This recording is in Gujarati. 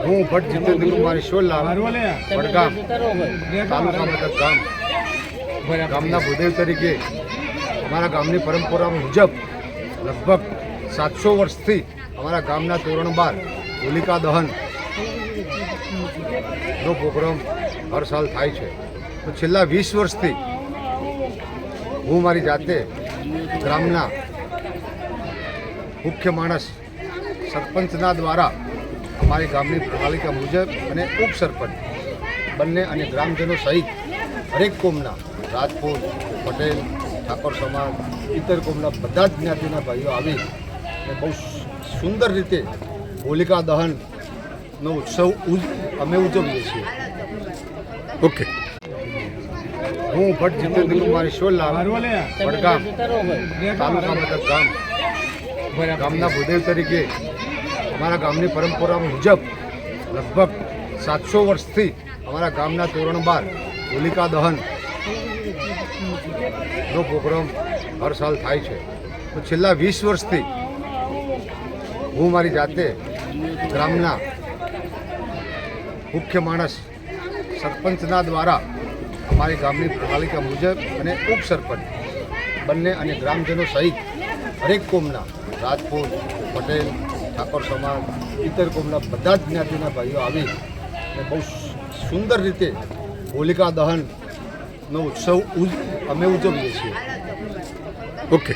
હું ભટ્ટ જીતેન્દ્ર કુમાર ઈશ્વરલાલ વડગામ તાલુકા મથક ગામના ભૂદેવ તરીકે અમારા ગામની પરંપરા મુજબ લગભગ 700 વર્ષથી અમારા ગામના તોરણ બહાર હોલિકા દહનનો પ્રોગ્રામ હર સાલ થાય છે. તો છેલ્લા 20 વર્ષથી હું મારી જાતે ગ્રામના મુખ્ય માણસ સરપંચના દ્વારા અમારી ગામની પાલિકા મુજબ અને ઉપસરપંચ બંને અને ગ્રામજનો સહિત હરેક કોમના રાજપૂત, પટેલ, ઠાકોર સમાજ, ઇતર કોમના બધા જ જ્ઞાતિના ભાઈઓ આવી અને બહુ સુંદર રીતે હોલિકા દહનનો ઉત્સવ અમે ઉજવીએ છીએ. ઓકે. હું ભટ્ટ જીતેન્દ્ર કુમાર ઈશ્વરલાલ વડગામ તાલુકા મથક ગામના ભૂદેવ તરીકે અમારા ગામની પરંપરા મુજબ લગભગ 700 વર્ષથી અમારા ગામના તોરણ બહાર હોલિકા દહનનો પ્રોગ્રામ હર સાલ થાય છે. તો છેલ્લા 20 વર્ષથી હું મારી જાતે ગ્રામના મુખ્ય માણસ સરપંચના દ્વારા અમારી ગામની પાલિકા મુજબ અને ઉપસરપંચ બંને અને ગ્રામજનો સહિત હરેક કોમના રાજપૂત, પટેલ, ઠાકોર સમાજ, ઇતર કોમના બધા જ જ્ઞાતિના ભાઈઓ આવી અને બહુ સુંદર રીતે હોલિકા દહનનો ઉત્સવ અમે ઉજવીએ છીએ. ઓકે.